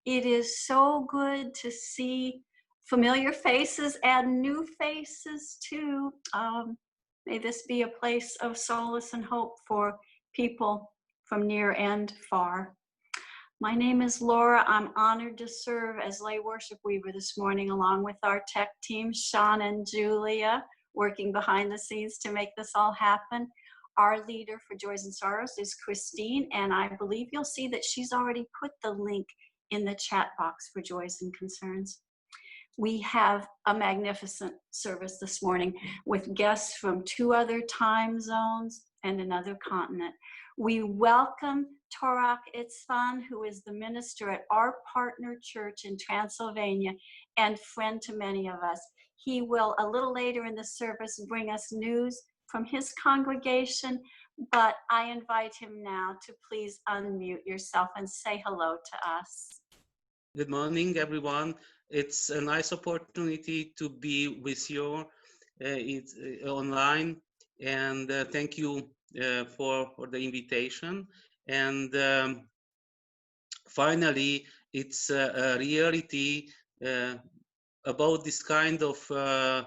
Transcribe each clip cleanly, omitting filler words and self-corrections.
It is so good to see familiar faces and new faces too. May this be a place of solace and hope for people from near and far. My name is Laura. I'm honored to serve as lay worship weaver this morning, along with our tech team, Sean and Julia, working behind the scenes to make this all happen. Our leader for Joys and Sorrows is Christine, and I believe you'll see that she's already put the link in the chat box for Joys and Concerns. We have a magnificent service this morning with guests from 2 other time zones and another continent. We welcome Torok Istvan, who is the minister at our partner church in Transylvania and friend to many of us. He will, a little later in the service, bring us news from his congregation, but I invite him now to please unmute yourself and say hello to us. Good morning, everyone. It's a nice opportunity to be with you online, and thank you for the invitation. And finally, it's a reality about this kind of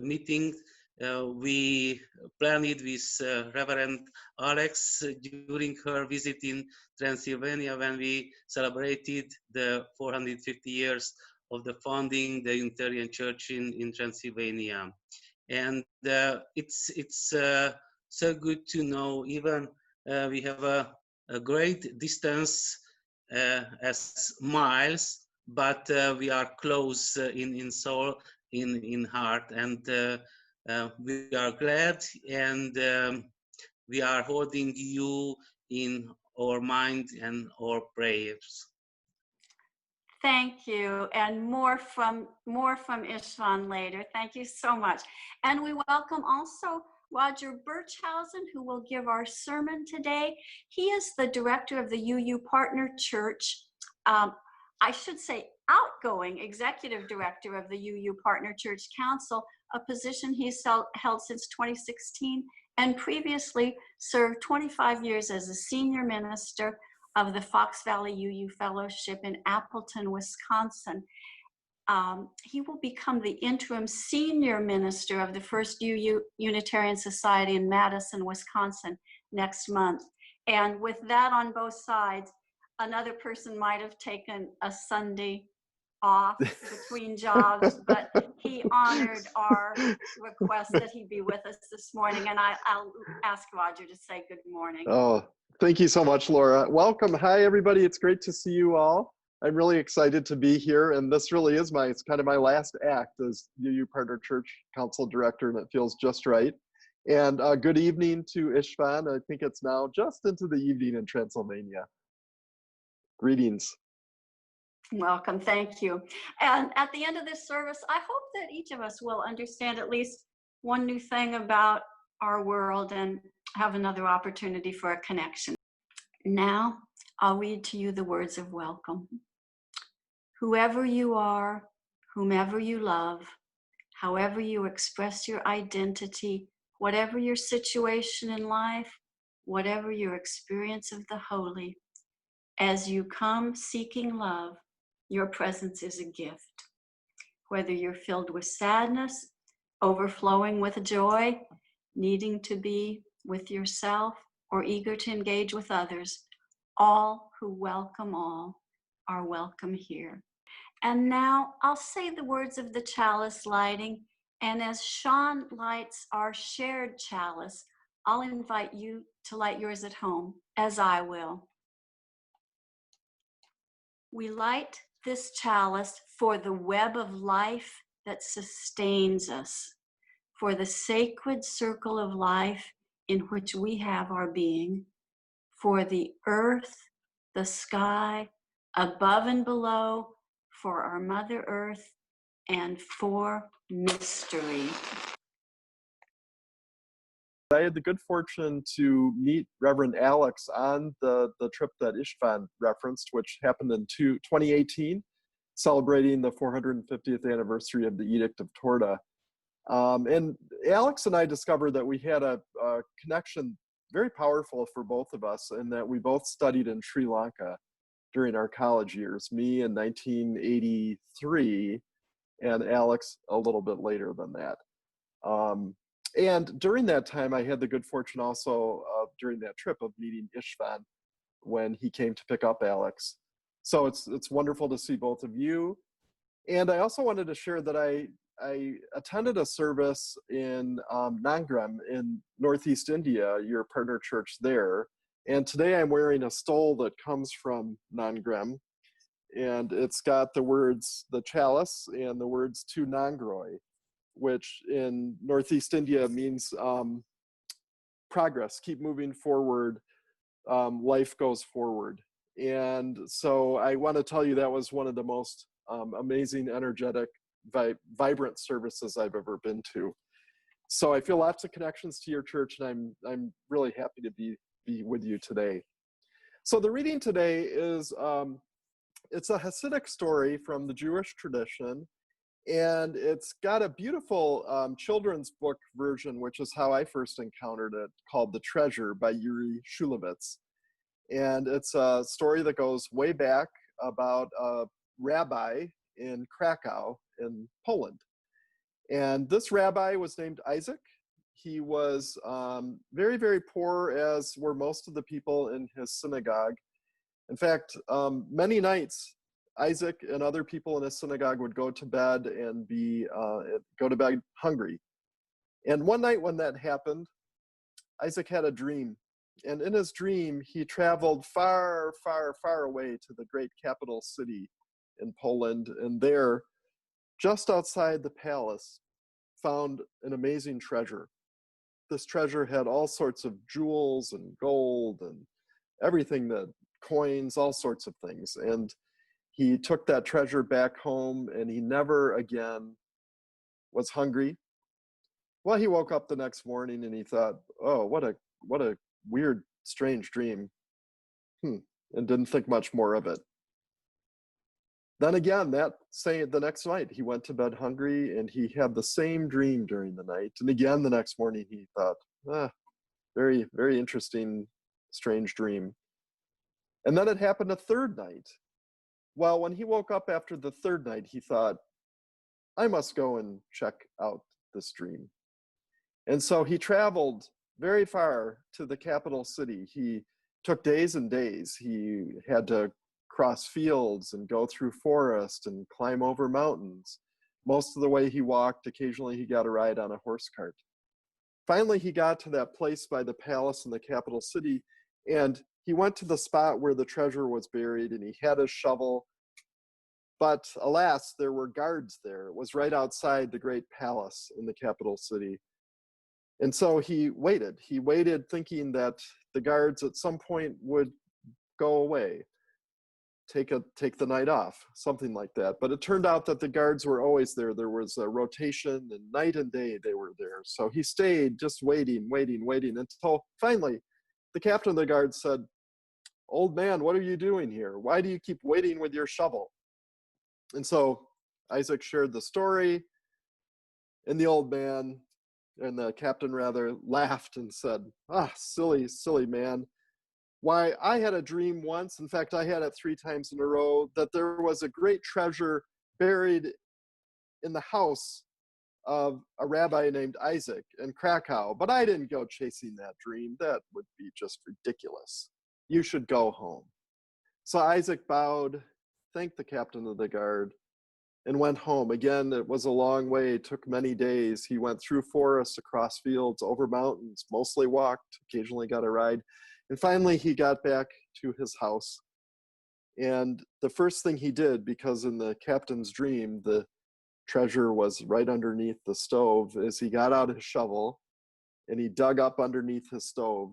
meeting. We planned it with Reverend Alex during her visit in Transylvania when we celebrated the 450 years of the founding the Unitarian Church in Transylvania. And it's so good to know, even we have a great distance as miles, but we are close in soul, in heart, and we are glad, and we are holding you in our mind and our prayers. Thank you, and more from Istvan later. Thank you so much. And we welcome also Roger Bertschausen, who will give our sermon today. He is the director of the UU Partner Church. I should say outgoing executive director of the UU Partner Church Council, a position he's held since 2016, and previously served 25 years as a senior minister of the Fox Valley UU Fellowship in Appleton, Wisconsin. He will become the interim senior minister of the First Unitarian Society in Madison, Wisconsin next month. And with that on both sides, another person might have taken a Sunday off between jobs, but he honored our request that he be with us this morning. And I'll ask Roger to say good morning. Oh, thank you so much, Laura. Welcome. Hi, everybody. It's great to see you all. I'm really excited to be here. And this really is it's kind of my last act as UU Partner Church Council Director, and it feels just right. And good evening to Istvan. I think it's now just into the evening in Transylvania. Greetings. Welcome, thank you. And at the end of this service, I hope that each of us will understand at least one new thing about our world and have another opportunity for a connection. Now, I'll read to you the words of welcome. Whoever you are, whomever you love, however you express your identity, whatever your situation in life, whatever your experience of the holy, as you come seeking love, your presence is a gift. Whether you're filled with sadness, overflowing with joy, needing to be with yourself, or eager to engage with others, all who welcome all are welcome here. And now I'll say the words of the chalice lighting, and as Sean lights our shared chalice, I'll invite you to light yours at home, as I will. We light this chalice for the web of life that sustains us, for the sacred circle of life in which we have our being, for the earth, the sky, above and below, for our Mother Earth, and for mystery. I had the good fortune to meet Reverend Alex on the trip that Istvan referenced, which happened in 2018, celebrating the 450th anniversary of the Edict of Torda. And Alex and I discovered that we had a connection very powerful for both of us, and that we both studied in Sri Lanka. during our college years, me in 1983 and Alex a little bit later than that. And during that time, I had the good fortune also during that trip of meeting Istvan when he came to pick up Alex. So it's wonderful to see both of you. And I also wanted to share that I attended a service in Nangram in Northeast India, your partner church there. And today I'm wearing a stole that comes from Nangram. And it's got the words, the chalice, and the words Tu Nangroi, which in Northeast India means progress, keep moving forward, life goes forward. And so I want to tell you that was one of the most amazing, energetic, vibrant services I've ever been to. So I feel lots of connections to your church, and I'm really happy to be with you today. So the reading today is, it's a Hasidic story from the Jewish tradition, and it's got a beautiful children's book version, which is how I first encountered it, called The Treasure by Yuri Shulevitz. And it's a story that goes way back about a rabbi in Krakow in Poland. And this rabbi was named Isaac. He was very, very poor, as were most of the people in his synagogue. In fact, many nights, Isaac and other people in his synagogue would go to bed and go to bed hungry. And one night when that happened, Isaac had a dream. And in his dream, he traveled far, far, far away to the great capital city in Poland. And there, just outside the palace, found an amazing treasure. This treasure had all sorts of jewels and gold and everything, that coins, all sorts of things. And he took that treasure back home, and he never again was hungry. Well, he woke up the next morning and he thought, oh, what a weird, strange dream. And didn't think much more of it. Then again, the next night, he went to bed hungry, and he had the same dream during the night. And again, the next morning, he thought, very, very interesting, strange dream. And then it happened a third night. Well, when he woke up after the third night, he thought, I must go and check out this dream. And so he traveled very far to the capital city. He took days and days. He had to cross fields and go through forest and climb over mountains. Most of the way he walked. Occasionally he got a ride on a horse cart. Finally, he got to that place by the palace in the capital city, and he went to the spot where the treasure was buried, and he had his shovel. But alas, there were guards there. It was right outside the great palace in the capital city. And so he waited. He waited thinking that the guards at some point would go away, take the night off, something like that. But it turned out that the guards were always there. There was a rotation, and night and day they were there. So he stayed just waiting until finally the captain of the guard said, old man, what are you doing here? Why do you keep waiting with your shovel? And so Isaac shared the story, and the old man, and the captain rather, laughed and said, silly, silly man. Why, I had a dream once, in fact, I had it 3 times in a row, that there was a great treasure buried in the house of a rabbi named Isaac in Krakow, but I didn't go chasing that dream. That would be just ridiculous. You should go home. So Isaac bowed, thanked the captain of the guard, and went home. Again, it was a long way. It took many days. He went through forests, across fields, over mountains, mostly walked, occasionally got a ride. And finally, he got back to his house. And the first thing he did, because in the captain's dream, the treasure was right underneath the stove, is he got out his shovel and he dug up underneath his stove.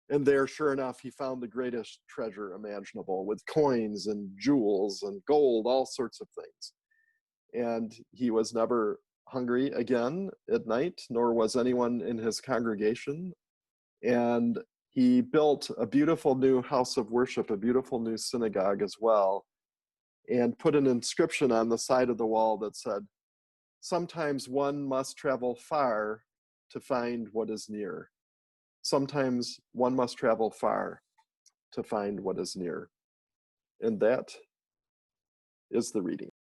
And there, sure enough, he found the greatest treasure imaginable, with coins and jewels and gold, all sorts of things. And he was never hungry again at night, nor was anyone in his congregation. And he built a beautiful new house of worship, a beautiful new synagogue as well, and put an inscription on the side of the wall that said, sometimes one must travel far to find what is near. Sometimes one must travel far to find what is near. And that is the reading.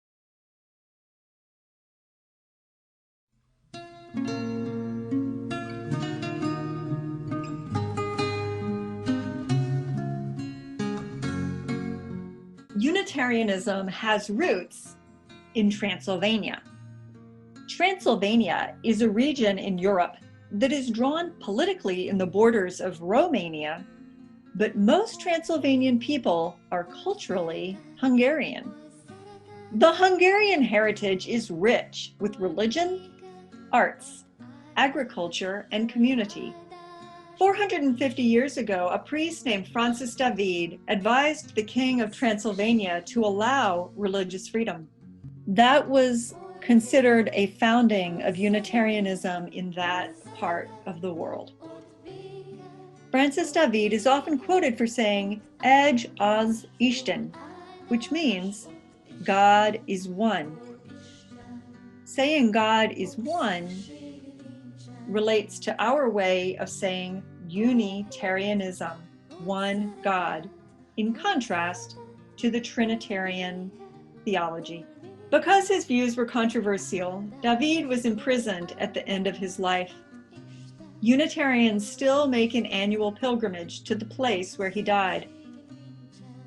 Unitarianism has roots in Transylvania. Transylvania is a region in Europe that is drawn politically in the borders of Romania, but most Transylvanian people are culturally Hungarian. The Hungarian heritage is rich with religion, arts, agriculture, and community. 450 years ago, a priest named Francis David advised the king of Transylvania to allow religious freedom. That was considered a founding of Unitarianism in that part of the world. Francis David is often quoted for saying, "Egy az Isten," which means God is one. Saying God is one relates to our way of saying Unitarianism, one God, in contrast to the Trinitarian theology. Because his views were controversial, David was imprisoned at the end of his life. Unitarians still make an annual pilgrimage to the place where he died.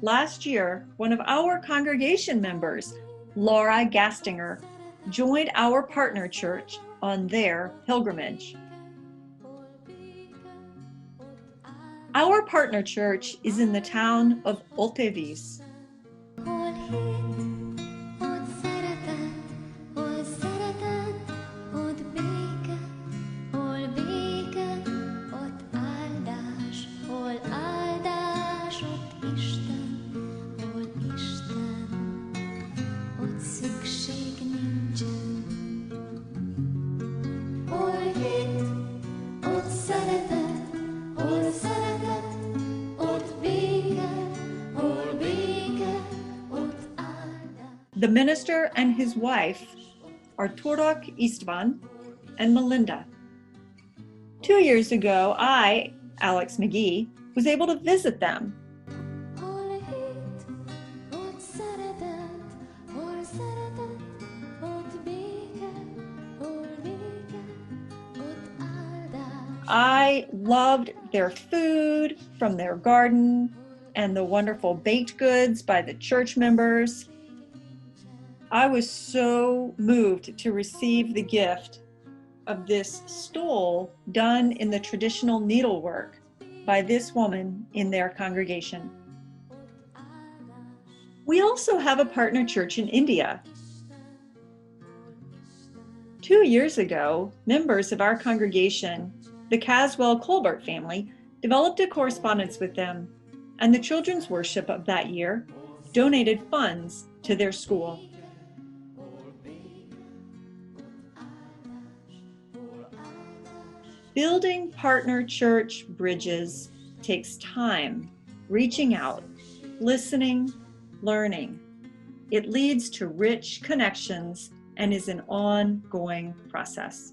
Last year, one of our congregation members, Laura Gastinger, joined our partner church on their pilgrimage. Our partner church is in the town of Oltheviz. The minister and his wife are Torok Istvan and Melinda. 2 years ago, I, Alex McGee, was able to visit them. I loved their food from their garden and the wonderful baked goods by the church members. I was so moved to receive the gift of this stole done in the traditional needlework by this woman in their congregation. We also have a partner church in India. 2 years ago, members of our congregation, the Caswell Colbert family, developed a correspondence with them, and the children's worship of that year donated funds to their school. Building partner church bridges takes time, reaching out, listening, learning. It leads to rich connections and is an ongoing process.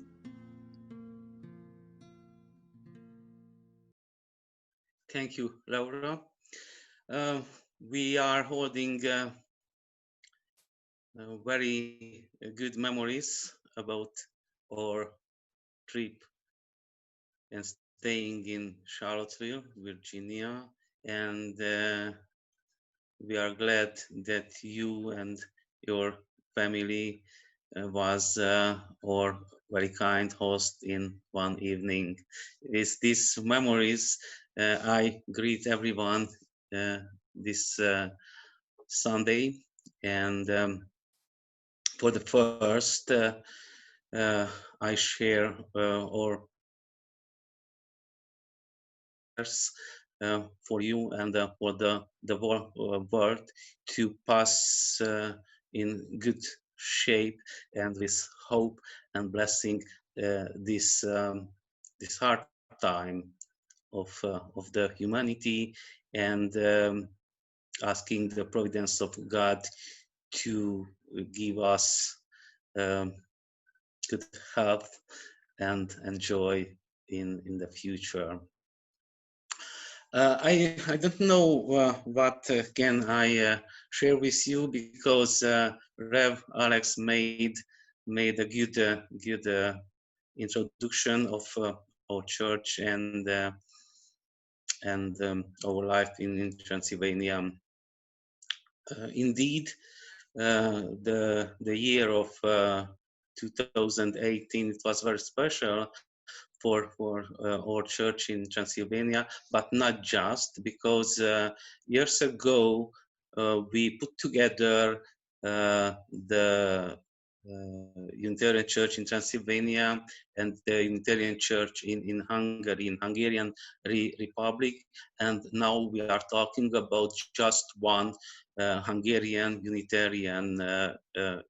Thank you, Laura. We are holding very good memories about our trip and staying in Charlottesville, Virginia, and we are glad that you and your family was our very kind host in one evening. With these memories, I greet everyone this Sunday, and for the first, I share our for you and for the world to pass in good shape and with hope and blessing this hard time of the humanity, and asking the providence of God to give us good health and joy in the future. I don't know what can I share with you, because Rev Alex made a good introduction of our church and our life in Transylvania. Indeed, the year of 2018, it was very special for our church in Transylvania, but not just, because years ago we put together the Unitarian Church in Transylvania and the Unitarian Church in Hungary, in Hungarian Republic, and now we are talking about just one Hungarian Unitarian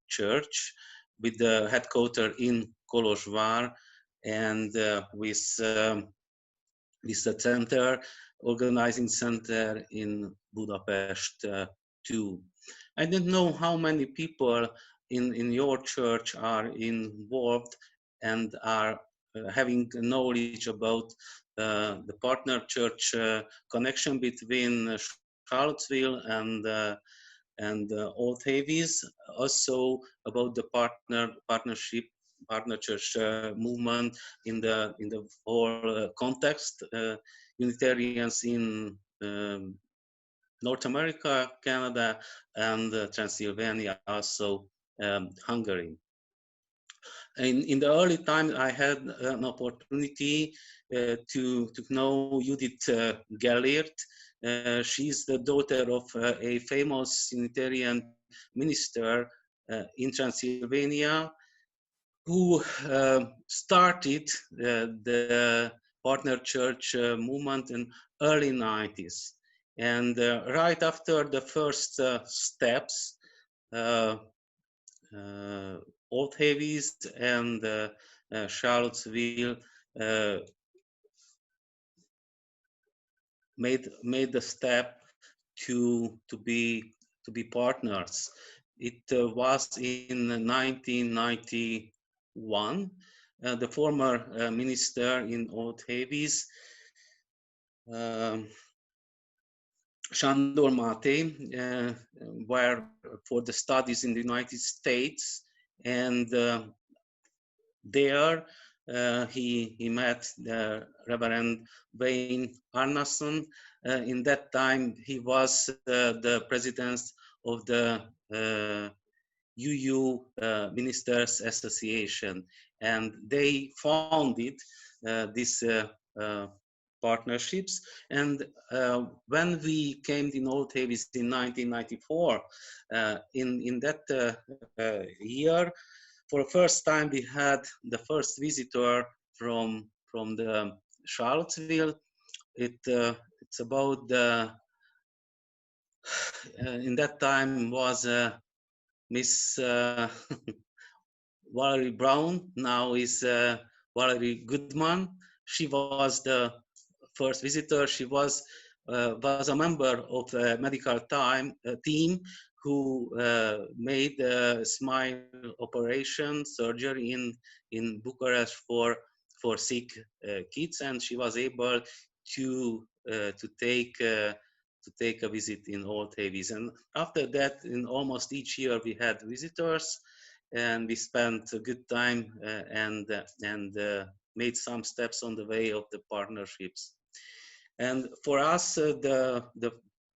church with the headquarters in Kolozsvár, and with the center, organizing center in Budapest too. I don't know how many people in your church are involved and are having knowledge about the partner church connection between Charlottesville and Oltheviz, also about the partner church movement in the whole context, Unitarians in North America, Canada, and Transylvania, also Hungary. In the early times, I had an opportunity to know Judith Gellert. She's the daughter of a famous Unitarian minister in Transylvania, who started the partner church movement in early 90s. And right after the first steps, Oltheviz and Charlottesville made the step to be partners. It was in 1991. The former minister in Oltheviz, Sándor Máté, were for the studies in the United States, and there he met Reverend Wayne Arnason. In that time, he was the president of the UU Ministers Association, and they founded these partnerships. And when we came in Oltheviz in 1994, in that year, for the first time, we had the first visitor from the Charlottesville. It's about the in that time was Miss Valerie Brown. Now is Valerie Goodman. She was the first visitor. She was a member of the medical team who made a smile operation surgery in Bucharest for sick kids, and she was able to take a visit in Oltheviz. And after that, in almost each year, we had visitors, and we spent a good time and made some steps on the way of the partnerships. And for us, the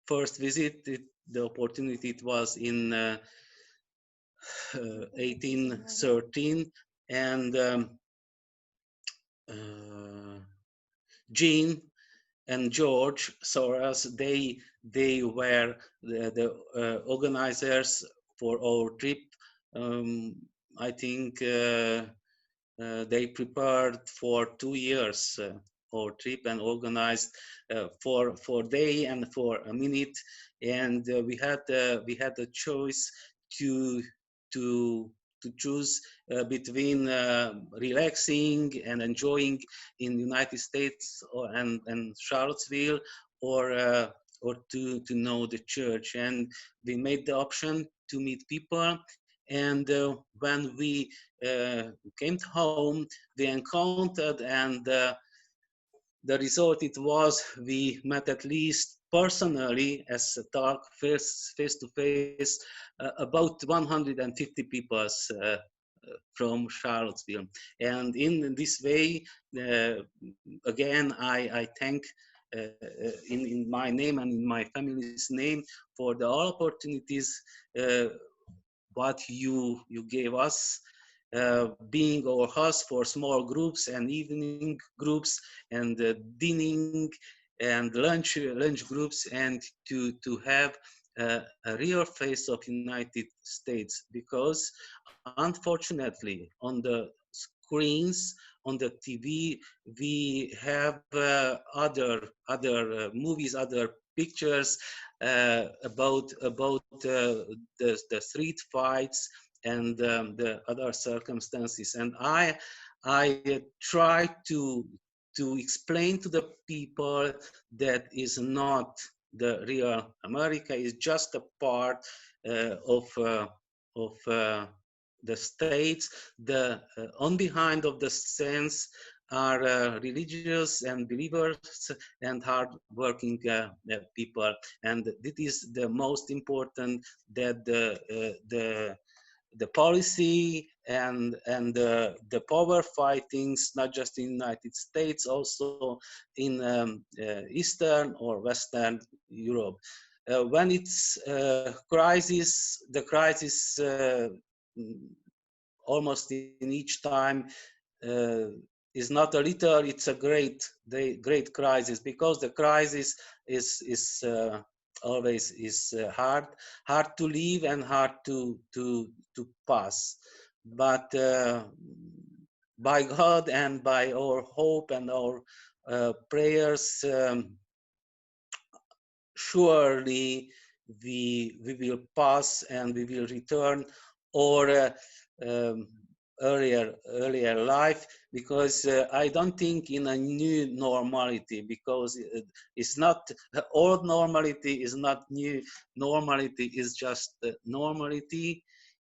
first visit, the opportunity, it was in 1813, and Jean and George Soros, they were the organizers for our trip. I think they prepared for 2 years our trip and organized for day and for a minute, and we had a choice to choose between relaxing and enjoying in the United States and Charlottesville, or to know the church. And we made the option to meet people. And when we came home, we encountered and the result it was we met at least personally as a talk face to face about 150 people from Charlottesville. And in this way, again, I thank in my name and in my family's name for the all opportunities what you gave us, being our host for small groups and evening groups and dining and lunch groups, and to have a real face of United States, because unfortunately on the screens, on the TV, we have other movies, other pictures about the street fights and the other circumstances. And I try to explain to the people that is not the real America, is just a part of the states. The on behind of the scenes are religious and believers and hard-working people, and it is the most important, that the policy and the power fightings, not just in the United States, also in Eastern or Western Europe. When it's crisis, the crisis almost in each time is not a little, it's a great crisis, because the crisis is always is hard to live and hard to pass. But by God and by our hope and our prayers, surely we will pass and we will return our earlier life, because I don't think in a new normality, because it's not old normality, is not new normality, is just normality.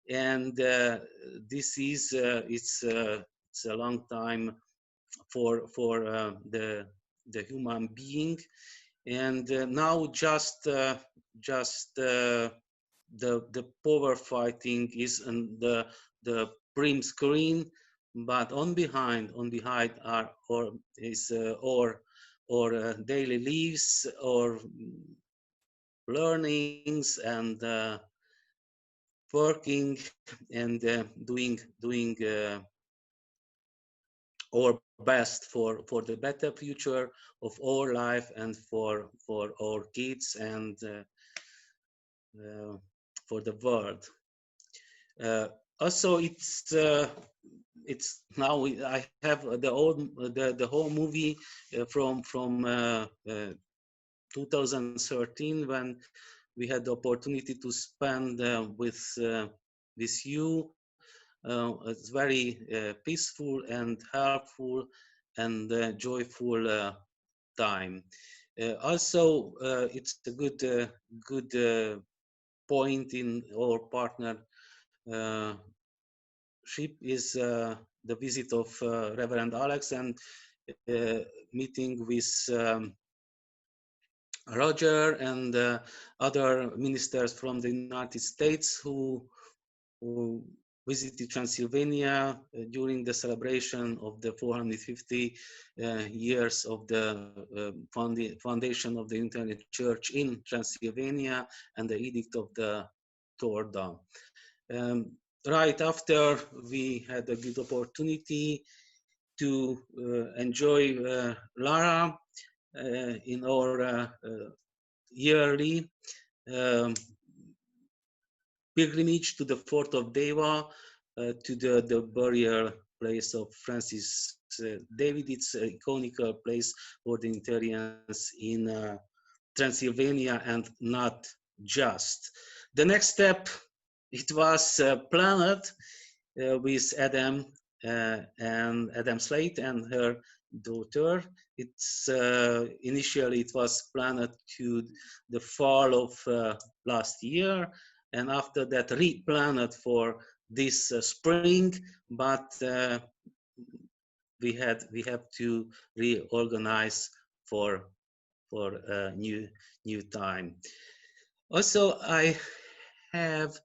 And this is it's a long time for the human being. And now just the power fighting is on the prim screen, but on behind are or daily lives, or learnings, and working and doing our best for the better future of our life, and for our kids, and for the world. Also, it's now I have the whole movie from 2013, when we had the opportunity to spend with you. It's very peaceful and helpful and joyful time. Also, it's a good point in our partnership is the visit of Reverend Alex, and meeting with Roger and other ministers from the United States who visited Transylvania during the celebration of the 450 years of the foundation of the Unitarian Church in Transylvania, and the edict of the Torda. Right after, we had a good opportunity to enjoy Lara in our yearly pilgrimage to the Fort of Deva, to the burial place of Francis David. It's a iconic place for the Unitarians in Transylvania, and not just. The next step, it was planned with Adam and Adam Slate and her daughter. It's initially it was planned to the fall of last year, and after that replanned for this spring, but we have to reorganize for a new time. Also, I have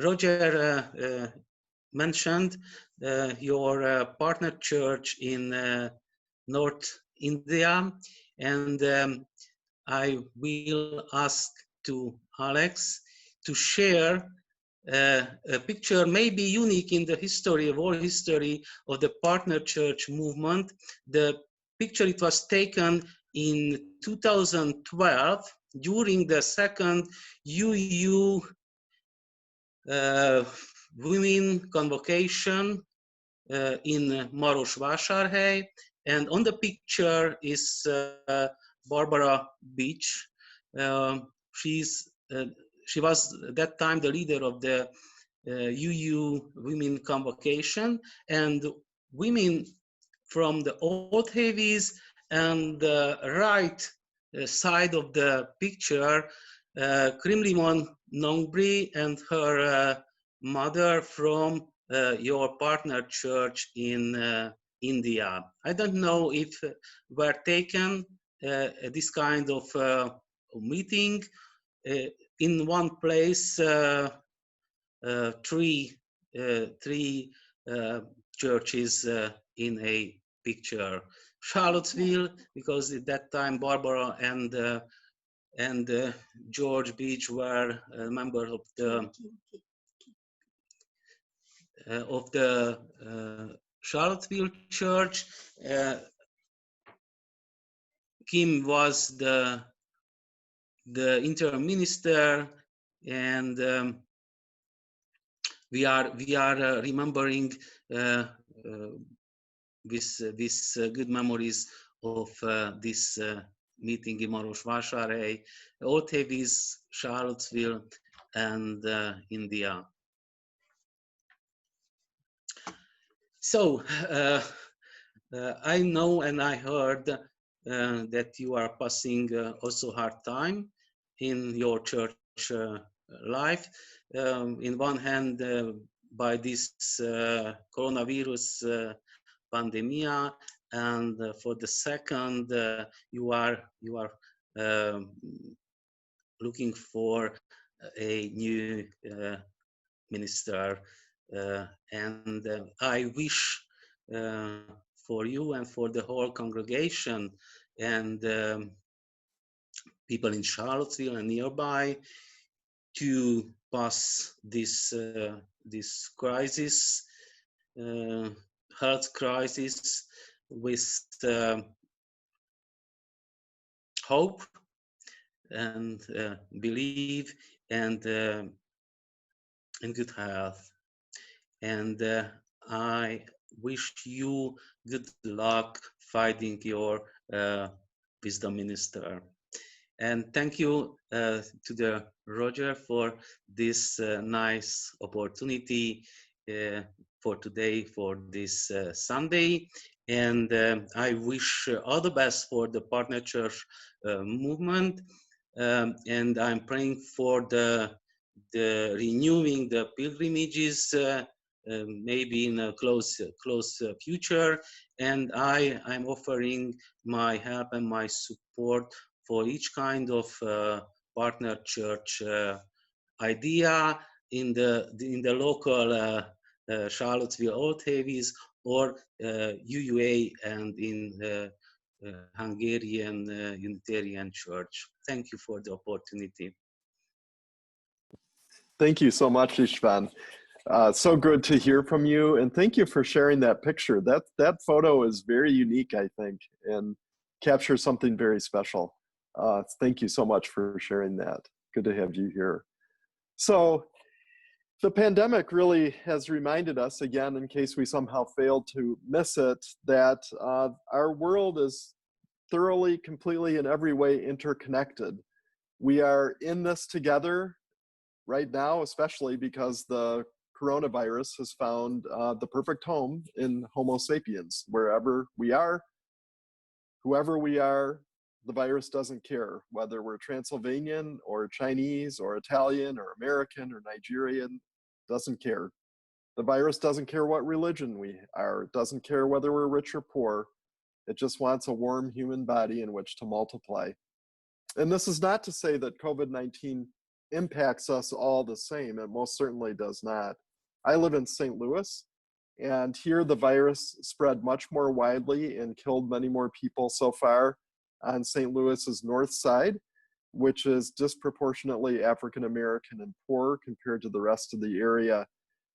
Roger mentioned your partner church in North India, and I will ask to Alex to share a picture maybe unique in the history of all history of the partner church movement. The picture, it was taken in 2012 during the second UU women convocation in Marosvásárhely, and on the picture is Barbara Beach. She was at that time the leader of the UU women convocation, and women from the Oltheviz and the right side of the picture, Krimlimon Nongbri and her mother from your partner church in India. I don't know if were taken this kind of meeting in one place, three churches in a picture. Charlottesville, because at that time Barbara and George Beach were members of the Charlottesville church. Kim was the interim minister, and we are remembering with good memories of this meeting in Marosvásárhely, Oltheviz, Charlottesville, and India. So I know and I heard that you are passing also hard time in your church life. In one hand, by this coronavirus pandemia, and for the second, you are looking for a new minister, and I wish for you and for the whole congregation and people in Charlottesville and nearby to pass this this crisis, health crisis, with hope and belief and good health. And I wish you good luck fighting your wisdom minister. And thank you to the Roger for this nice opportunity for today, for this Sunday. And I wish all the best for the partner church movement. And I'm praying for the renewing the pilgrimages, maybe in a close future. And I'm offering my help and my support for each kind of partner church idea in the local Charlottesville Oltheviz or UUA and in the Hungarian Unitarian Church. Thank you for the opportunity. Thank you so much, Istvan. So good to hear from you, and thank you for sharing that picture. That photo is very unique, I think, and captures something very special. Thank you so much for sharing that. Good to have you here. So the pandemic really has reminded us again, in case we somehow failed to miss it, that our world is thoroughly, completely, in every way interconnected. We are in this together right now, especially because the coronavirus has found the perfect home in Homo sapiens. Wherever we are, whoever we are, the virus doesn't care, whether we're Transylvanian or Chinese or Italian or American or Nigerian, doesn't care. The virus doesn't care what religion we are. It doesn't care whether we're rich or poor. It just wants a warm human body in which to multiply. And this is not to say that COVID-19 impacts us all the same. It most certainly does not. I live in St. Louis, and here the virus spread much more widely and killed many more people so far on St. Louis's north side, which is disproportionately African American and poor compared to the rest of the area.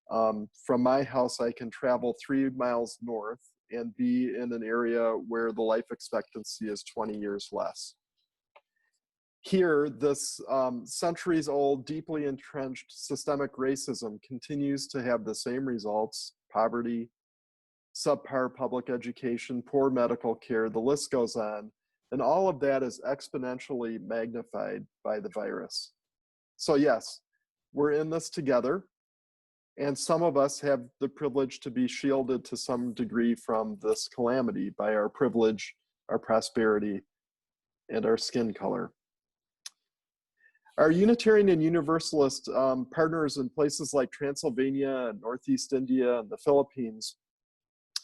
From my house, I can travel 3 miles north and be in an area where the life expectancy is 20 years less. Here, this centuries-old, deeply entrenched systemic racism continues to have the same results: poverty, subpar public education, poor medical care, the list goes on. And all of that is exponentially magnified by the virus. So yes, we're in this together. And some of us have the privilege to be shielded to some degree from this calamity by our privilege, our prosperity, and our skin color. Our Unitarian and Universalist partners in places like Transylvania and Northeast India and the Philippines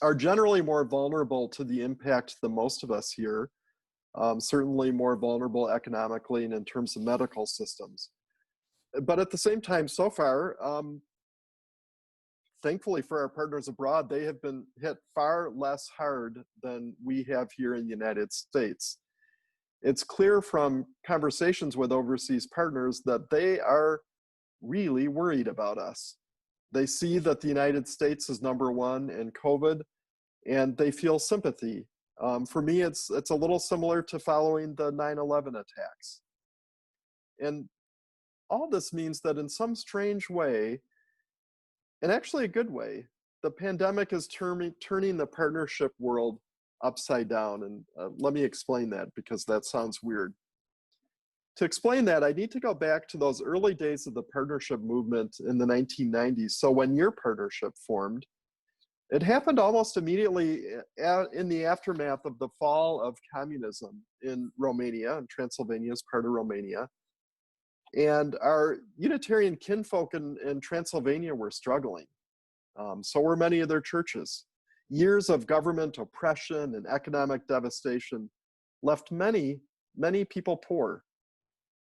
are generally more vulnerable to the impact than most of us here, certainly more vulnerable economically and in terms of medical systems. But at the same time, so far, thankfully for our partners abroad, they have been hit far less hard than we have here in the United States. It's clear from conversations with overseas partners that they are really worried about us. They see that the United States is #1 in COVID, and they feel sympathy. For me, it's a little similar to following the 9/11 attacks. And all this means that in some strange way, and actually a good way, the pandemic is turning the partnership world upside down. And let me explain that, because that sounds weird. To explain that, I need to go back to those early days of the partnership movement in the 1990s. So when your partnership formed, it happened almost immediately in the aftermath of the fall of communism in Romania, and Transylvania is part of Romania. And our Unitarian kinfolk in Transylvania were struggling. So were many of their churches. Years of government oppression and economic devastation left many, many people poor.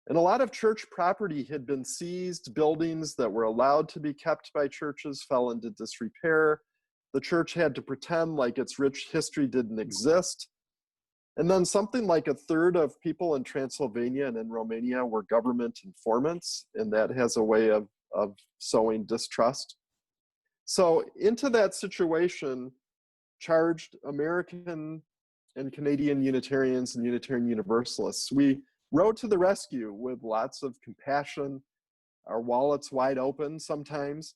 And a lot of church property had been seized. Buildings that were allowed to be kept by churches fell into disrepair. The church had to pretend like its rich history didn't exist. And then something like 1/3 of people in Transylvania and in Romania were government informants, and that has a way of sowing distrust. So into that situation charged American and Canadian Unitarians and Unitarian Universalists. We rode to the rescue with lots of compassion, our wallets wide open sometimes,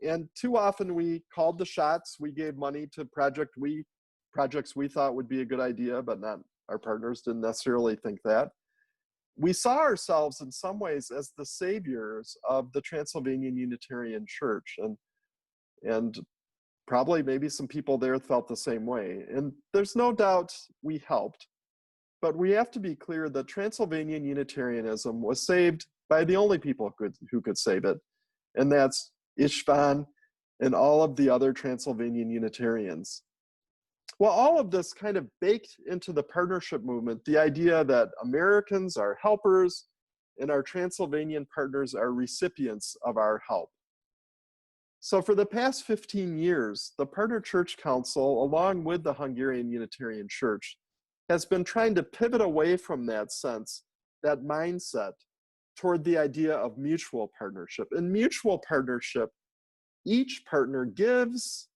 and too often we called the shots. We gave money to projects we thought would be a good idea, but not our partners didn't necessarily think that. We saw ourselves in some ways as the saviors of the Transylvanian Unitarian Church, and probably maybe some people there felt the same way. And there's no doubt we helped, but we have to be clear that Transylvanian Unitarianism was saved by the only people who could save it, and that's Istvan and all of the other Transylvanian Unitarians. Well, all of this kind of baked into the partnership movement, the idea that Americans are helpers and our Transylvanian partners are recipients of our help. So for the past 15 years, the Partner Church Council, along with the Hungarian Unitarian Church, has been trying to pivot away from that sense, that mindset, toward the idea of mutual partnership. In mutual partnership, each partner gives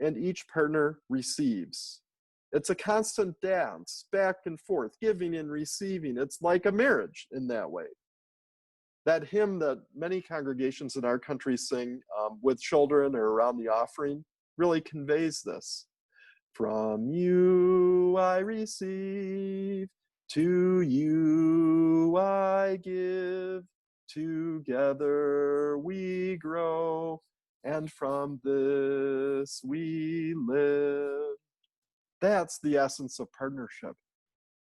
and each partner receives. It's a constant dance, back and forth, giving and receiving. It's like a marriage in that way. That hymn that many congregations in our country sing with children or around the offering really conveys this. From you I receive, to you I give, together we grow, and from this we live. That's the essence of partnership.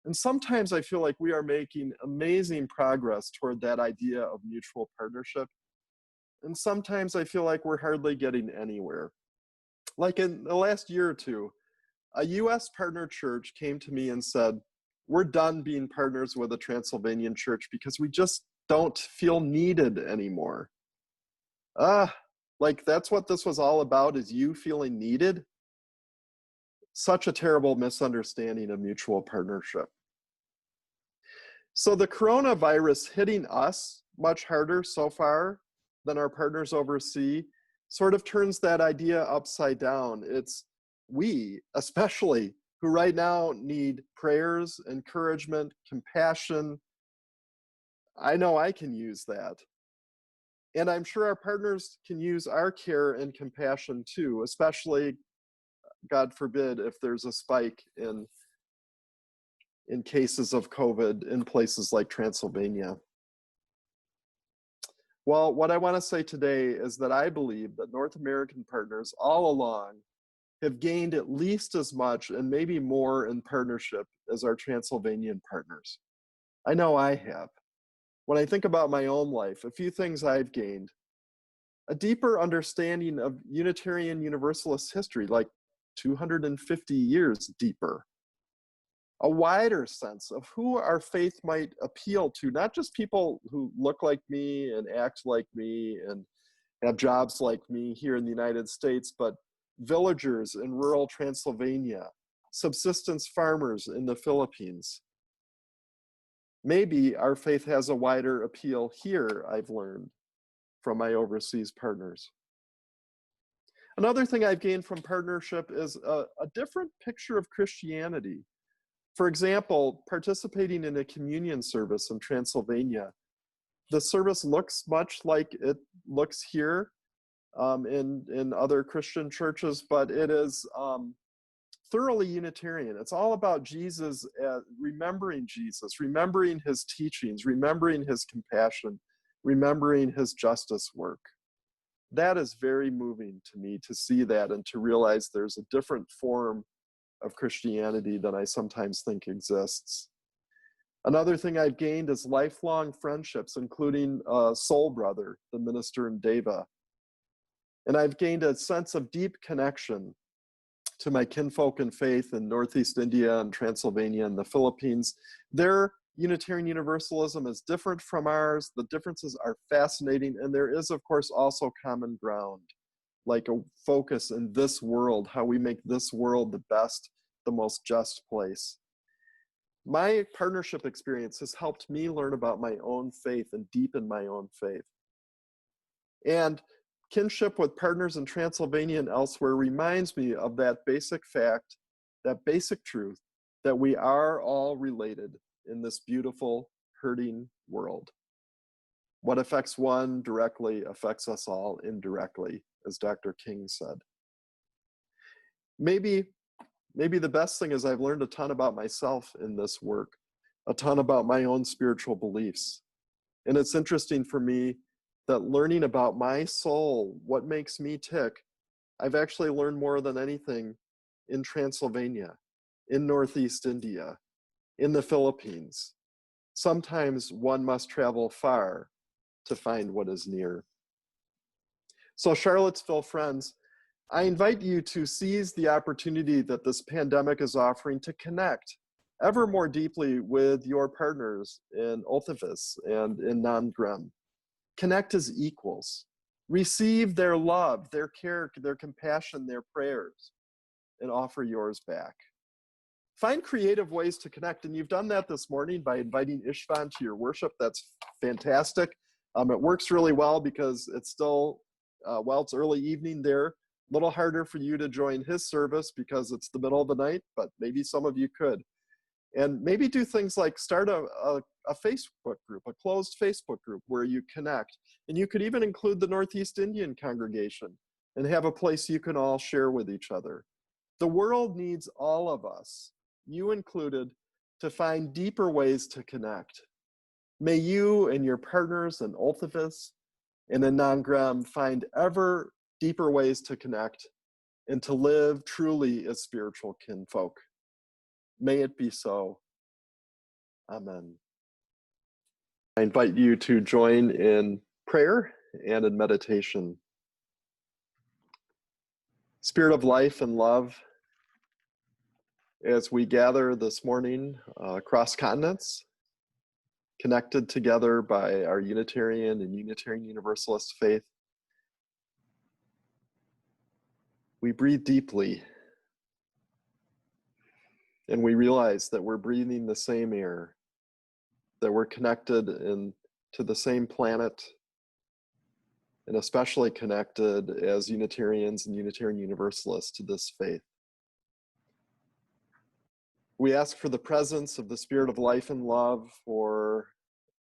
And sometimes I feel like we are making amazing progress toward that idea of mutual partnership. and sometimes I feel like we're hardly getting anywhere. Like in the last year or two, a US partner church came to me and said, we're done being partners with a Transylvanian church because we just don't feel needed anymore. Like that's what this was all about, is you feeling needed? Such a terrible misunderstanding of mutual partnership. So the coronavirus hitting us much harder so far than our partners overseas sort of turns that idea upside down. It's we, especially, who right now need prayers, encouragement, compassion. I know I can use that. And I'm sure our partners can use our care and compassion too, especially, God forbid, if there's a spike in cases of COVID in places like Transylvania. Well, what I want to say today is that I believe that North American partners all along have gained at least as much and maybe more in partnership as our Transylvanian partners. I know I have. When I think about my own life, a few things I've gained: a deeper understanding of Unitarian Universalist history, like 250 years deeper. A wider sense of who our faith might appeal to, not just people who look like me and act like me and have jobs like me here in the United States, but villagers in rural Transylvania, subsistence farmers in the Philippines. Maybe our faith has a wider appeal here, I've learned from my overseas partners. Another thing I've gained from partnership is a different picture of Christianity. For example, participating in a communion service in Transylvania, the service looks much like it looks here in other Christian churches, but it is thoroughly Unitarian. It's all about Jesus, remembering Jesus, remembering his teachings, remembering his compassion, remembering his justice work. That is very moving to me, to see that and to realize there's a different form of Christianity than I sometimes think exists. Another thing I've gained is lifelong friendships, including a soul brother, the minister in Deva. And I've gained a sense of deep connection to my kinfolk in faith in Northeast India and Transylvania and the Philippines. Their Unitarian Universalism is different from ours. The differences are fascinating, and there is, of course, also common ground, like a focus in this world, how we make this world the best, the most just place. My partnership experience has helped me learn about my own faith and deepen my own faith. And kinship with partners in Transylvania and elsewhere reminds me of that basic fact, that basic truth, that we are all related in this beautiful, hurting world. What affects one directly affects us all indirectly, as Dr. King said. Maybe the best thing is I've learned a ton about myself in this work, a ton about my own spiritual beliefs. And it's interesting for me that learning about my soul, what makes me tick, I've actually learned more than anything in Transylvania, in Northeast India, in the Philippines. Sometimes one must travel far to find what is near. So Charlottesville friends, I invite you to seize the opportunity that this pandemic is offering to connect ever more deeply with your partners in Oltheviz and in Nangrem. Connect as equals. Receive their love, their care, their compassion, their prayers, and offer yours back. Find creative ways to connect, and you've done that this morning by inviting Istvan to your worship. That's fantastic. It works really well because it's still, it's early evening there. A little harder for you to join his service because it's the middle of the night, but maybe some of you could. And maybe do things like start a Facebook group, a closed Facebook group where you connect. And you could even include the Northeast Indian congregation and have a place you can all share with each other. The world needs all of us, you included, to find deeper ways to connect. May you and your partners in Oltheviz and in Nangrem find ever deeper ways to connect and to live truly as spiritual kinfolk. May it be so. Amen. I invite you to join in prayer and in meditation. Spirit of life and love, as we gather this morning across continents, connected together by our Unitarian and Unitarian Universalist faith, we breathe deeply and we realize that we're breathing the same air, that we're connected to the same planet, and especially connected as Unitarians and Unitarian Universalists to this faith. We ask for the presence of the Spirit of life and love for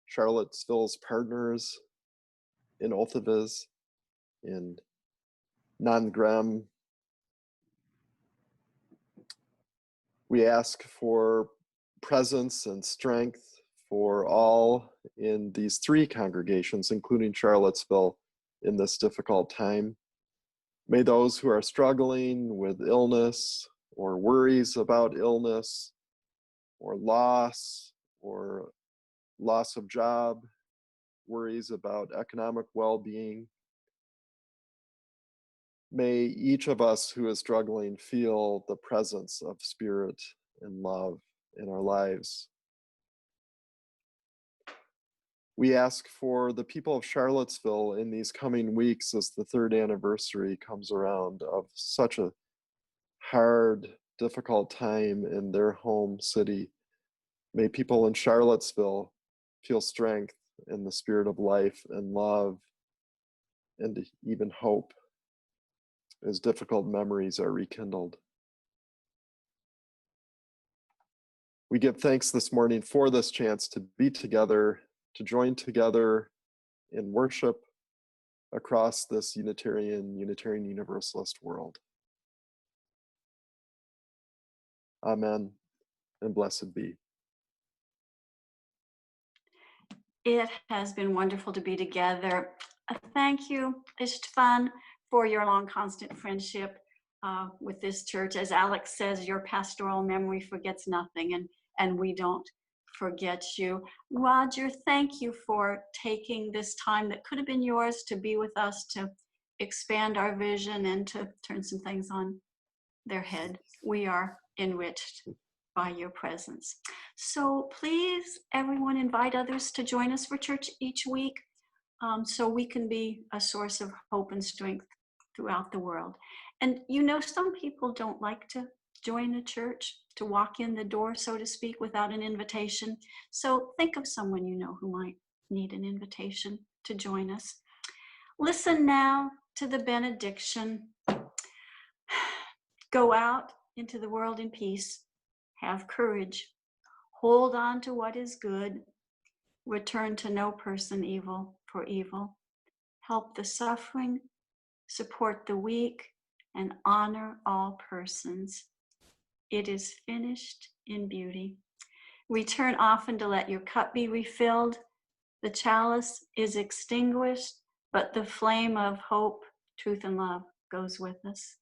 Charlottesville's partners in Oltheviz, in Non-Grem. We ask for presence and strength for all in these three congregations, including Charlottesville, in this difficult time. May those who are struggling with illness or worries about illness or loss of job, worries about economic well-being, may each of us who is struggling feel the presence of spirit and love in our lives. We ask for the people of Charlottesville in these coming weeks as the third anniversary comes around of such a hard, difficult time in their home city. May people in Charlottesville feel strength in the spirit of life and love and even hope as difficult memories are rekindled. We give thanks this morning for this chance to be together, to join together in worship across this Unitarian Universalist world. Amen, and blessed be. It has been wonderful to be together. Thank you, Istvan, for your long, constant friendship with this church. As Alex says, your pastoral memory forgets nothing, and we don't forget you. Roger, thank you for taking this time that could have been yours to be with us, to expand our vision and to turn some things on their head. We are enriched by your presence. So please, everyone, invite others to join us for church each week so we can be a source of hope and strength throughout the world. And you know, some people don't like to join a church, to walk in the door, so to speak, without an invitation. So think of someone you know who might need an invitation to join us. Listen now to the benediction. Go out into the world in peace. Have courage. Hold on to what is good. Return to no person evil for evil. Help the suffering. Support the weak. And honor all persons. It is finished in beauty. Return often to let your cup be refilled. The chalice is extinguished, but the flame of hope, truth, and love goes with us.